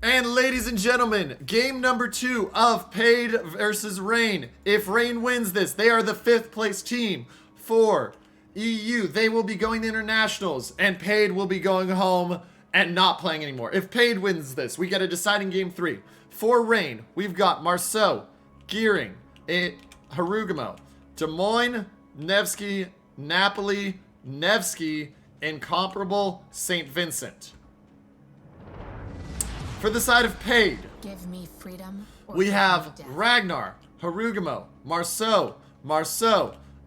And ladies and gentlemen, game number 2 of Paid versus Rain. If Rain wins this, they are the 5th place team for EU. They will be going to internationals, and Paid will be going home and not playing anymore. If Paid wins this, we get a deciding game 3. For Rain, we've got Marceau, Gearing, Harugumo, Des Moines, Nevsky, Napoli, Nevsky, Incomparable, St. Vincent. For the side of Paid, give me freedom, we have Ragnar, Harugumo, Marceau,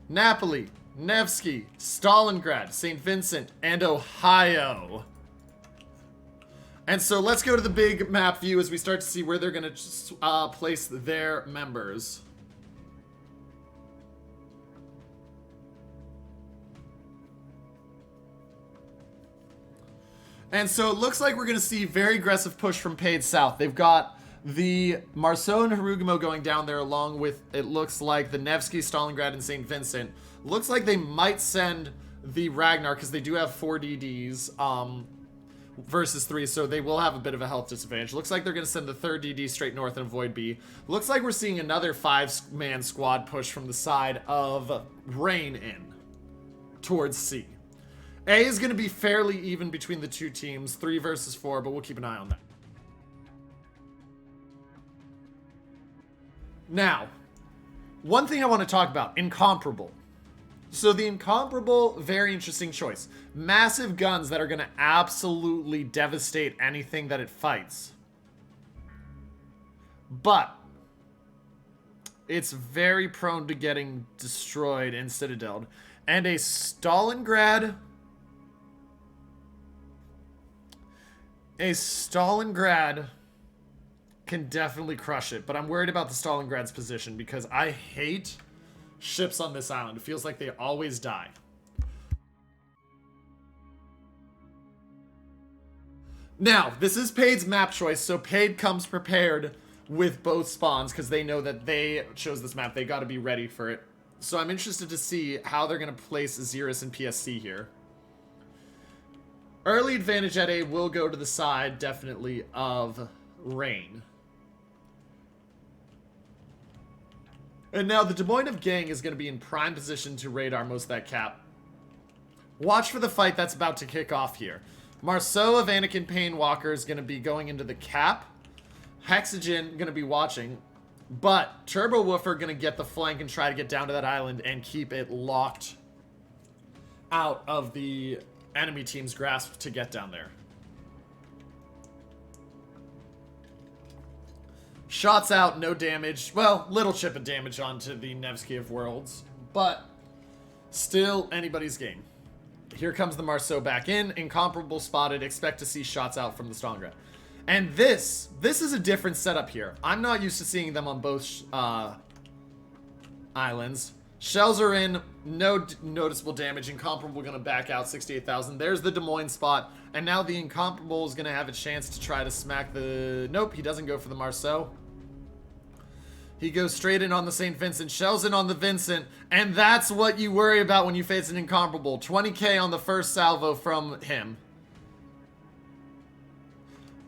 Napoli, Nevsky, Stalingrad, St. Vincent, and Ohio. And so let's go to the big map view as we start to see where they're going to place their members. And so it looks like we're going to see very aggressive push from Paid South. They've got the Marceau and Harugumo going down there along with, it looks like, the Nevsky, Stalingrad, and St. Vincent. Looks like they might send the Ragnar because they do have 4 DDs versus 3, so they will have a bit of a health disadvantage. Looks like they're going to send the 3rd DD straight north and avoid B. Looks like we're seeing another 5-man squad push from the side of Rain in towards C. A is going to be fairly even between the two teams, 3 versus 4, but we'll keep an eye on that. Now, one thing I want to talk about, Incomparable. So the Incomparable, very interesting choice. Massive guns that are going to absolutely devastate anything that it fights. But it's very prone to getting destroyed and citadeled. And a Stalingrad... A Stalingrad can definitely crush it, but I'm worried about the Stalingrad's position because I hate ships on this island. It feels like they always die. Now, this is Paid's map choice, so Paid comes prepared with both spawns because they know that they chose this map. They got to be ready for it. So I'm interested to see how they're going to place Xerus and PSC here. Early advantage at A will go to the side, definitely, of Rain. And now the Des Moines of Gang is going to be in prime position to radar most of that cap. Watch for the fight that's about to kick off here. Marceau of Anakin Painwalker is going to be going into the cap. Hexogen going to be watching. But Turbo Woofer going to get the flank and try to get down to that island and keep it locked out of the enemy team's grasp to get down there. Shots out, no damage. Well, little chip of damage onto the Nevsky of Worlds, but still anybody's game. Here comes the Marceau back in. Incomparable spotted. Expect to see shots out from the Stalingrad. And this is a different setup here. I'm not used to seeing them on both islands. Shells are in, no noticeable damage. Incomparable going to back out, 68,000. There's the Des Moines spot. And now the Incomparable is going to have a chance to try to smack the... Nope, he doesn't go for the Marceau. He goes straight in on the St. Vincent. Shells in on the Vincent. And that's what you worry about when you face an Incomparable. 20k on the first salvo from him.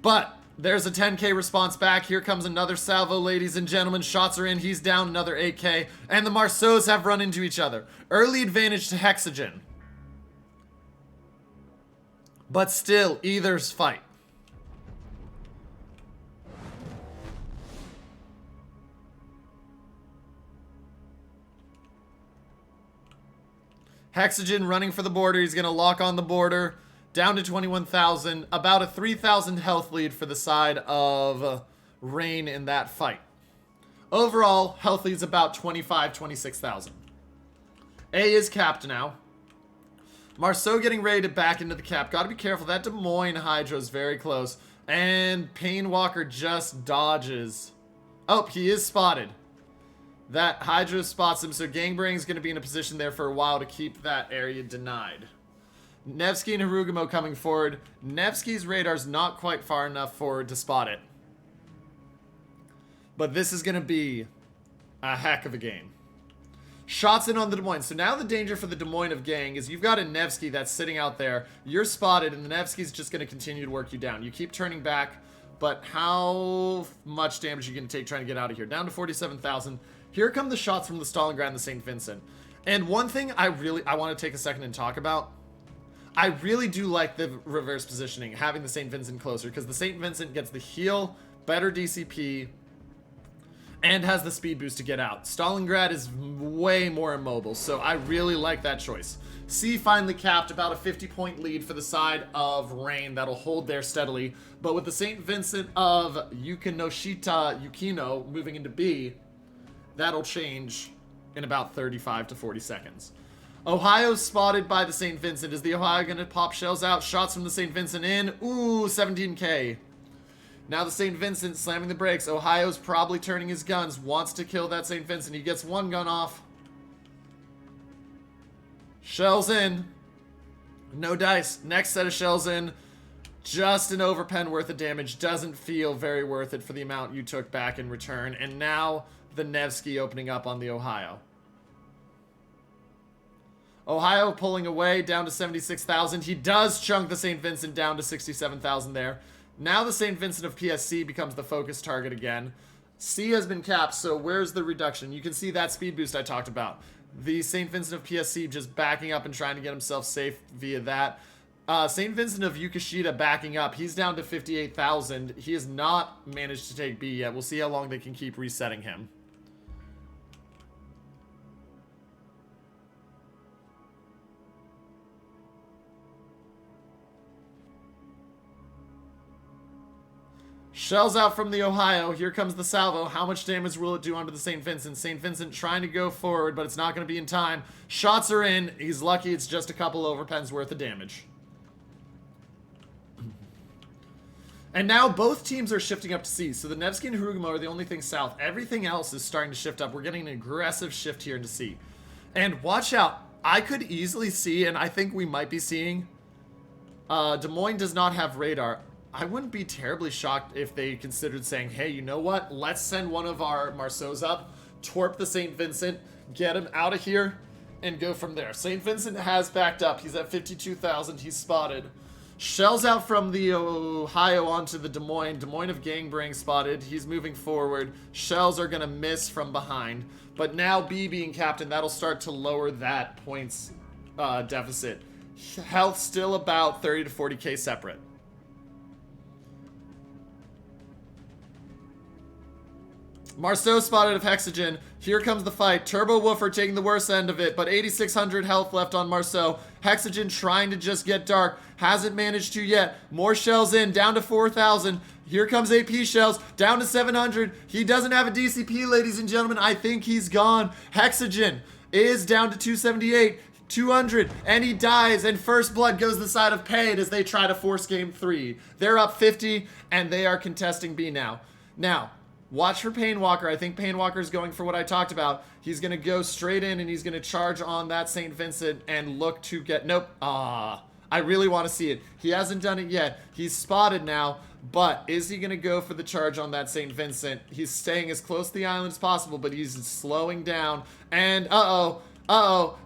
But... there's a 10k response back. Here comes another salvo, ladies and gentlemen. Shots are in. He's down another 8k. And the Marceaus have run into each other. Early advantage to Hexogen. But still, either's fight. Hexogen running for the border. He's going to lock on the border. Down to 21,000, about a 3,000 health lead for the side of Rain in that fight. Overall, health lead's about 26,000. A is capped now. Marceau getting ready to back into the cap. Gotta be careful, that Des Moines Hydro's very close. And Painwalker just dodges. Oh, he is spotted. That Hydro spots him, so Gangbang's gonna be in a position there for a while to keep that area denied. Nevsky and Harugumo coming forward. Nevsky's radar's not quite far enough forward to spot it. But this is going to be a heck of a game. Shots in on the Des Moines. So now the danger for the Des Moines of Gang is you've got a Nevsky that's sitting out there. You're spotted, and the Nevsky's just going to continue to work you down. You keep turning back. but how much damage are you going to take trying to get out of here? Down to 47,000. Here come the shots from the Stalingrad and the St. Vincent. And one thing I want to take a second and talk about. I really do like the reverse positioning, having the St. Vincent closer, because the St. Vincent gets the heal, better DCP, and has the speed boost to get out. Stalingrad is way more immobile, so I really like that choice. C finally capped about a 50-point lead for the side of Rain that'll hold there steadily, but with the St. Vincent of Yukino moving into B, that'll change in about 35 to 40 seconds. Ohio's spotted by the St. Vincent. Is the Ohio going to pop shells out? Shots from the St. Vincent in. Ooh, 17k. Now the St. Vincent slamming the brakes. Ohio's probably turning his guns. Wants to kill that St. Vincent. He gets one gun off. Shells in. No dice. Next set of shells in. Just an overpen worth of damage. Doesn't feel very worth it for the amount you took back in return. And now the Nevsky opening up on the Ohio. Ohio pulling away down to 76,000. He does chunk the St. Vincent down to 67,000 there. Now the St. Vincent of PSC becomes the focus target again. C has been capped, so where's the reduction? You can see that speed boost I talked about. The St. Vincent of PSC just backing up and trying to get himself safe via that. St. Vincent of Yukishita backing up. He's down to 58,000. He has not managed to take B yet. We'll see how long they can keep resetting him. Shells out from the Ohio. Here comes the salvo. How much damage will it do onto the St. Vincent? St. Vincent trying to go forward, but it's not going to be in time. Shots are in. He's lucky it's just a couple overpens worth of damage. And now both teams are shifting up to C. So the Nevsky and Harugumo are the only thing south. Everything else is starting to shift up. We're getting an aggressive shift here into C. And watch out. I could easily see, and I think we might be seeing, Des Moines does not have radar. I wouldn't be terribly shocked if they considered saying, hey, you know what? Let's send one of our Marceaus up, torp the St. Vincent, get him out of here, and go from there. St. Vincent has backed up. He's at 52,000. He's spotted. Shells out from the Ohio onto the Des Moines. Des Moines of Gangbang spotted. He's moving forward. Shells are going to miss from behind. But now B being captain, that'll start to lower that points deficit. Health still about 30 to 40k separate. Marceau spotted of Hexogen. Here comes the fight. Turbo Woofer taking the worst end of it, but 8,600 health left on Marceau. Hexogen trying to just get dark. Hasn't managed to yet. More shells in, down to 4,000. Here comes AP shells, down to 700. He doesn't have a DCP, ladies and gentlemen. I think he's gone. Hexogen is down to 278. 200, and he dies, and first blood goes to the side of Paid as they try to force game 3. They're up 50, and they are contesting B now. Now, watch for Painwalker. I think Painwalker's going for what I talked about. He's going to go straight in, and he's going to charge on that St. Vincent and look to get... Nope. I really want to see it. He hasn't done it yet. He's spotted now, but is he going to go for the charge on that St. Vincent? He's staying as close to the island as possible, but he's slowing down, and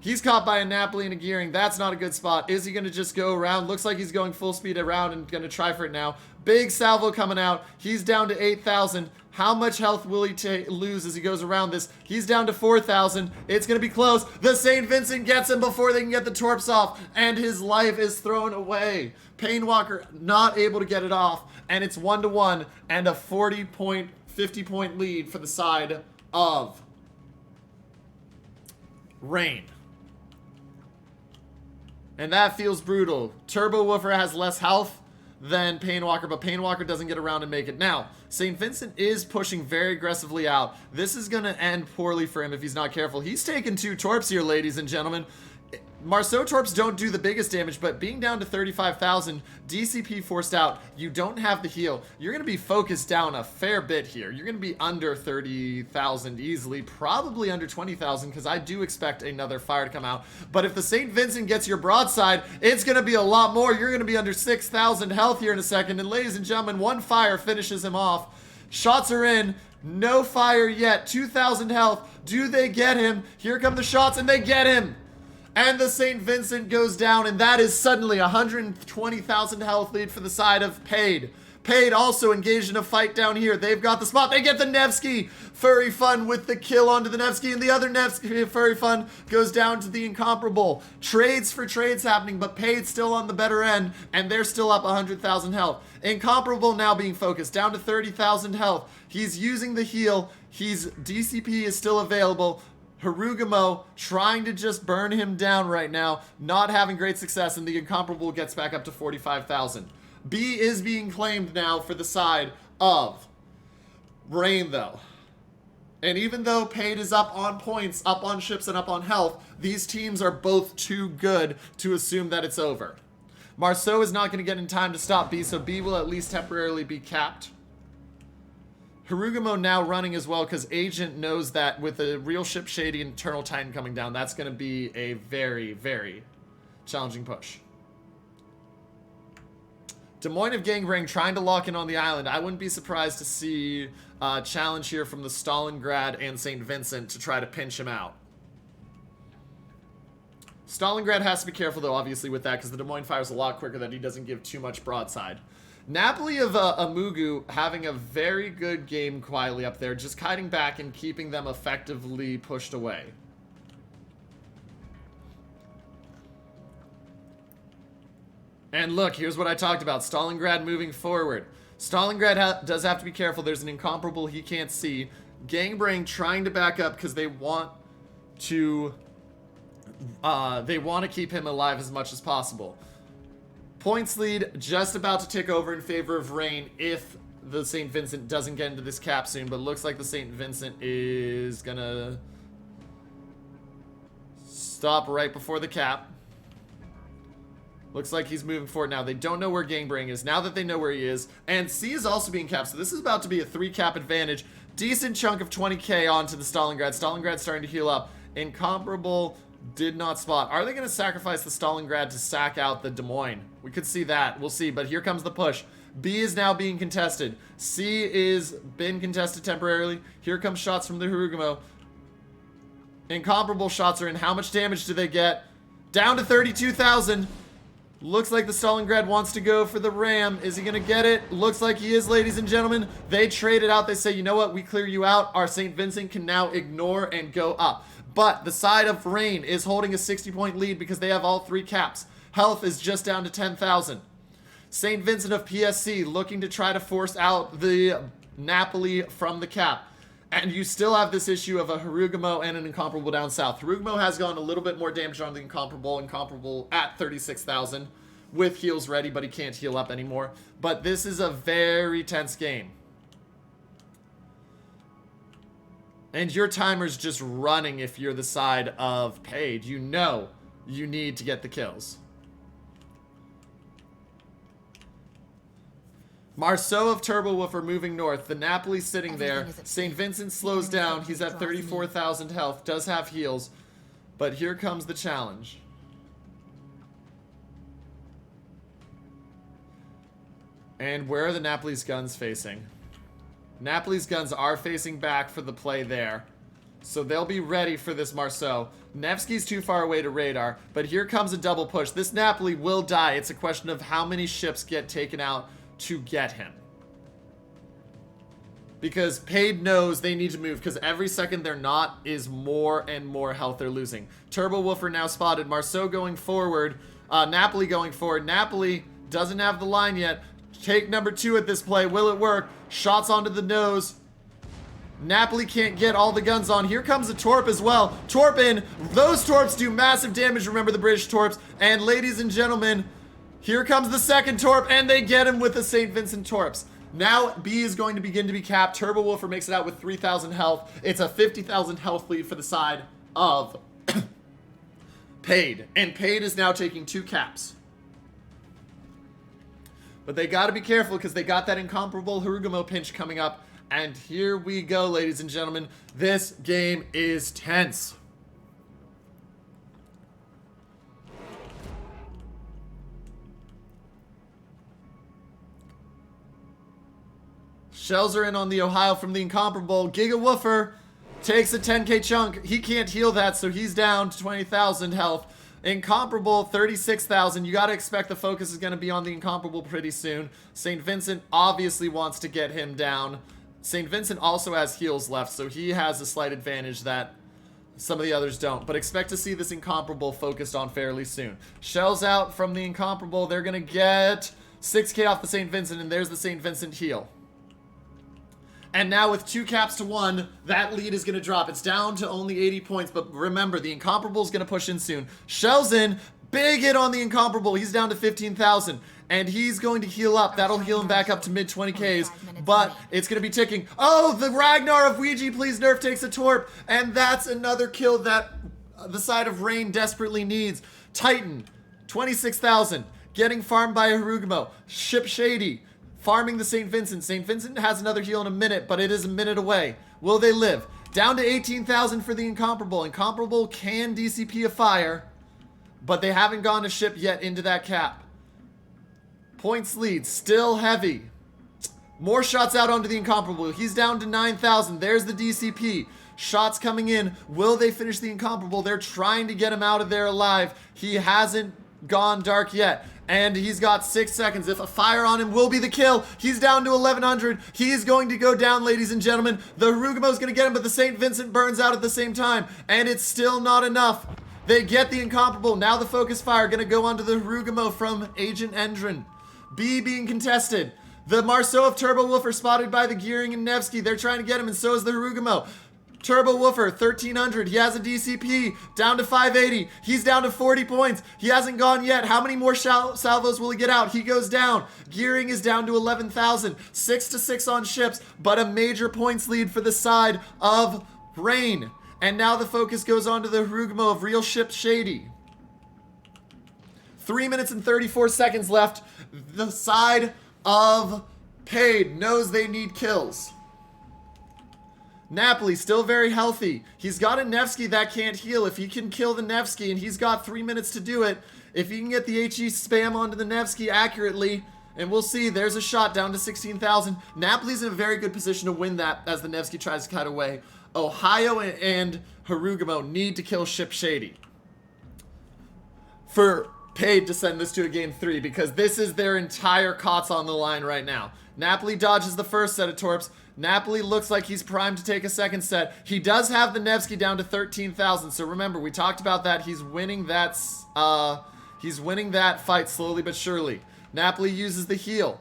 he's caught by a Napoli and a Gearing. That's not a good spot. Is he going to just go around? Looks like he's going full speed around and going to try for it now. Big salvo coming out. He's down to 8,000. How much health will he lose as he goes around this? He's down to 4,000. It's going to be close. The St. Vincent gets him before they can get the torps off, and his life is thrown away. Painwalker not able to get it off, and it's 1-1 and a 40-point, 50-point lead for the side of Rain. And that feels brutal. Turbo Woofer has less health than Painwalker, but Painwalker doesn't get around and make it. Now, St. Vincent is pushing very aggressively out. This is going to end poorly for him if he's not careful. He's taken 2 torps here, ladies and gentlemen. Marceau torps don't do the biggest damage, but being down to 35,000, DCP forced out, you don't have the heal. You're going to be focused down a fair bit here. You're going to be under 30,000 easily, probably under 20,000, because I do expect another fire to come out. But if the St. Vincent gets your broadside, it's going to be a lot more. You're going to be under 6,000 health here in a second. And ladies and gentlemen, 1 fire finishes him off. Shots are in. No fire yet. 2,000 health. Do they get him? Here come the shots, and they get him. And the St. Vincent goes down, and that is suddenly 120,000 health lead for the side of Paid. Paid also engaged in a fight down here. They've got the spot. They get the Nevsky. Furry Fun with the kill onto the Nevsky, and the other Nevsky Furry Fun goes down to the Incomparable. Trades for trades happening, but Paid still on the better end, and they're still up 100,000 health. Incomparable now being focused, down to 30,000 health. He's using the heal. DCP is still available. Harugamo trying to just burn him down right now, not having great success, and the Incomparable gets back up to 45,000. B is being claimed now for the side of Rain, though. And even though Paid is up on points, up on ships, and up on health, these teams are both too good to assume that it's over. Marceau is not going to get in time to stop B, so B will at least temporarily be capped. Harugamo now running as well, because Agent knows that with a real ship Shady and Eternal Titan coming down, that's going to be a very, very challenging push. Des Moines of Gangrang trying to lock in on the island. I wouldn't be surprised to see a challenge here from the Stalingrad and St. Vincent to try to pinch him out. Stalingrad has to be careful, though, obviously, with that, because the Des Moines fires a lot quicker, that he doesn't give too much broadside. Napoli of Amugu having a very good game quietly up there, just kiting back and keeping them effectively pushed away. And look, here's what I talked about. Stalingrad moving forward. Stalingrad does have to be careful. There's an Incomparable he can't see. Gangrang trying to back up because they want to keep him alive as much as possible. Points lead just about to tick over in favor of Rain if the St. Vincent doesn't get into this cap soon, but it looks like the St. Vincent is gonna stop right before the cap. Looks like he's moving forward now. They don't know where Gangrang is. Now that they know where he is. And C is also being capped, so this is about to be a 3-cap advantage. Decent chunk of 20k onto the Stalingrad. Stalingrad's starting to heal up. Incomparable did not spot. Are they going to sacrifice the Stalingrad to sack out the Des Moines? We could see that. We'll see. But here comes the push. B is now being contested. C is been contested temporarily. Here comes shots from the Harugamo. Incomparable shots are in. How much damage do they get? Down to 32,000. Looks like the Stalingrad wants to go for the ram. Is he going to get it? Looks like he is, ladies and gentlemen. They trade it out. They say, you know what? We clear you out. Our St. Vincent can now ignore and go up. But the side of Rain is holding a 60-point lead because they have all 3 caps. Health is just down to 10,000. St. Vincent of PSC looking to try to force out the Napoli from the cap. And you still have this issue of a Harugamo and an Incomparable down south. Harugamo has gone a little bit more damage on the Incomparable. Incomparable at 36,000 with heals ready, but he can't heal up anymore. But this is a very tense game. And your timer's just running if you're the side of Paid. You know you need to get the kills. Marceau of Turbowoofer moving north. The Napoli sitting there. St. Vincent slows down. He's at 34,000 health. Does have heals. But here comes the challenge. And where are the Napoli's guns facing? Napoli's guns are facing back for the play there. So they'll be ready for this Marceau. Nevsky's too far away to radar. But here comes a double push. This Napoli will die. It's a question of how many ships get taken out to get him. Because Paid knows they need to move, because every second they're not is more and more health they're losing. Turbowoofer now spotted. Marceau going forward. Napoli going forward. Napoli doesn't have the line yet. Take number 2 at this play. Will it work? Shots onto the nose. Napoli can't get all the guns on. Here comes a Torp as well. Torp in. Those Torps do massive damage. Remember the British Torps. And ladies and gentlemen, here comes the second Torp, and they get him with the St. Vincent Torps. Now B is going to begin to be capped. Turbowoofer makes it out with 3,000 health. It's a 50,000 health lead for the side of Paid. And Paid is now taking 2 caps. But they got to be careful because they got that Incomparable Harugamo pinch coming up. And here we go, ladies and gentlemen. This game is tense. Shells are in on the Ohio from the Incomparable. Gigawoofer takes a 10k chunk. He can't heal that, so he's down to 20,000 health. Incomparable, 36,000. You got to expect the focus is going to be on the Incomparable pretty soon. St. Vincent obviously wants to get him down. St. Vincent also has heals left, so he has a slight advantage that some of the others don't. But expect to see this Incomparable focused on fairly soon. Shells out from the Incomparable. They're going to get 6k off the St. Vincent, and there's the St. Vincent heal. And now with 2 caps to 1, that lead is going to drop. It's down to only 80 points, but remember, the Incomparable is going to push in soon. Shells in, big hit on the Incomparable. He's down to 15,000, and he's going to heal up. That'll heal him back up to mid 20Ks, but it's going to be ticking. Oh, the Ragnar of Ouija, please nerf, takes a Torp, and that's another kill that the side of Rain desperately needs. Titan, 26,000, getting farmed by Harugumo. Ship Shady, farming the St. Vincent. St. Vincent has another heal in a minute, but it is a minute away. Will they live? Down to 18,000 for the Incomparable. Incomparable can DCP a fire, but they haven't gone a ship yet into that cap. Points lead, still heavy. More shots out onto the Incomparable. He's down to 9,000. There's the DCP. Shots coming in. Will they finish the Incomparable? They're trying to get him out of there alive. He hasn't gone dark yet. And he's got 6 seconds. If a fire on him will be the kill. He's down to 1,100. He is going to go down, ladies and gentlemen. The Harugumo's going to get him, but the St. Vincent burns out at the same time. And it's still not enough. They get the Incomparable. Now the focus fire going to go onto the Harugumo from Agent Endrin. B being contested. The Marceau of Turbo Woofer spotted by the Gearing and Nevsky. They're trying to get him, and so is the Harugumo. Turbo Woofer, 1,300. He has a DCP, down to 580. He's down to 40 points. He hasn't gone yet. How many more salvos will he get out? He goes down. Gearing is down to 11,000. 6 to 6 on ships, but a major points lead for the side of Rain. And now the focus goes on to the Harugumo of Real Ship Shady. 3 minutes and 34 seconds left. The side of Paid knows they need kills. Napoli, still very healthy. He's got a Nevsky that can't heal. If he can kill the Nevsky, and he's got 3 minutes to do it, if he can get the HE spam onto the Nevsky accurately, and we'll see, there's a shot down to 16,000. Napoli's in a very good position to win that as the Nevsky tries to cut away. Ohio and Harugumo need to kill Ship Shady for Paid to send this to a game 3, because this is their entire KotS on the line right now. Napoli dodges the first set of torps. Napoli looks like he's primed to take a second set. He does have the Nevsky down to 13,000. So remember, we talked about that. He's winning that fight slowly but surely. Napoli uses the heal.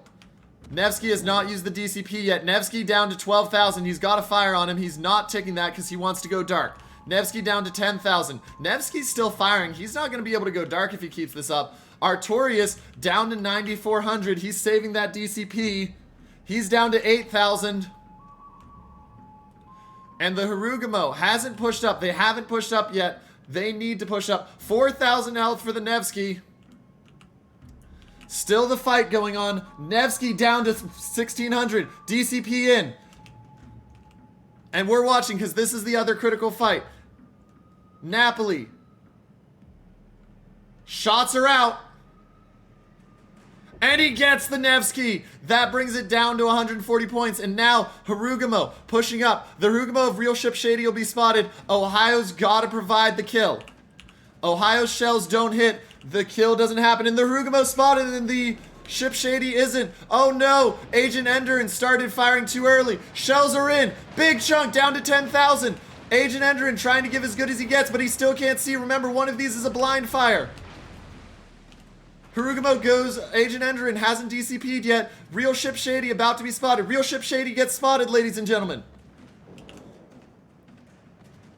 Nevsky has not used the DCP yet. Nevsky down to 12,000. He's got a fire on him. He's not ticking that because he wants to go dark. Nevsky down to 10,000. Nevsky's still firing. He's not going to be able to go dark if he keeps this up. Artorius down to 9,400. He's saving that DCP. He's down to 8,000. And the Harugumo hasn't pushed up. They haven't pushed up yet. They need to push up. 4,000 health for the Nevsky. Still the fight going on. Nevsky down to 1,600. DCP in. And we're watching because this is the other critical fight. Napoli. Shots are out. And he gets the Nevsky. That brings it down to 140 points. And now Harugumo pushing up. The Harugumo of Real Ship Shady will be spotted. Ohio's got to provide the kill. Ohio's shells don't hit. The kill doesn't happen. And the Harugumo spotted and the Ship Shady isn't. Oh no. Agent Enderin started firing too early. Shells are in. Big chunk down to 10,000. Agent Enderin trying to give as good as he gets, but he still can't see. Remember, one of these is a blind fire. Harugumo goes, Agent Enderin hasn't DCP'd yet. Real Ship Shady about to be spotted. Real Ship Shady gets spotted, ladies and gentlemen.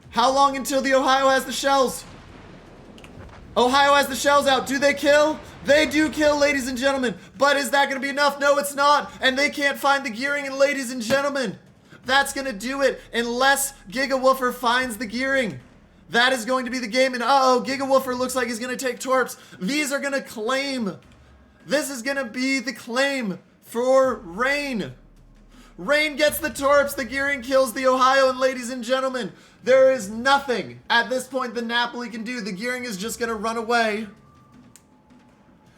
How long until the Ohio has the shells? Ohio has the shells out. Do they kill? They do kill, ladies and gentlemen. But is that going to be enough? No, it's not. And they can't find the gearing. And ladies and gentlemen, that's going to do it unless Gigawoofer finds the gearing. That is going to be the game, and uh-oh, Gigawoofer looks like he's going to take torps. These are going to claim. This is going to be the claim for Rain. Rain gets the torps, the gearing kills the Ohio, and ladies and gentlemen, there is nothing at this point that Napoli can do. The gearing is just going to run away.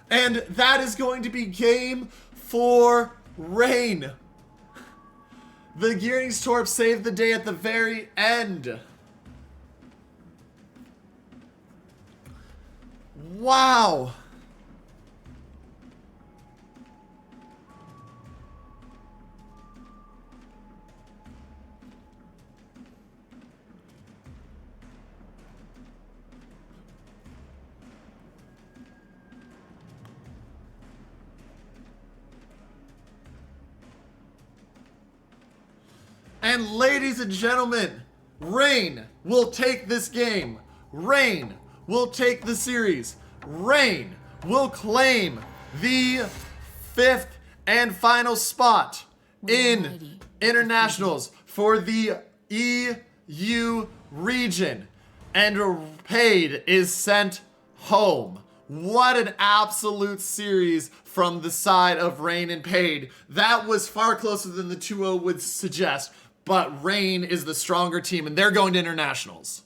And that is going to be game for Rain. The gearing's torps saved the day at the very end. Wow. And ladies and gentlemen, Rain will take this game. Rain will take the series. Rain will claim the 5th and final spot in internationals for the EU region. And Paid is sent home. What an absolute series from the side of Rain and Paid. That was far closer than the 2-0 would suggest. But Rain is the stronger team, and they're going to internationals.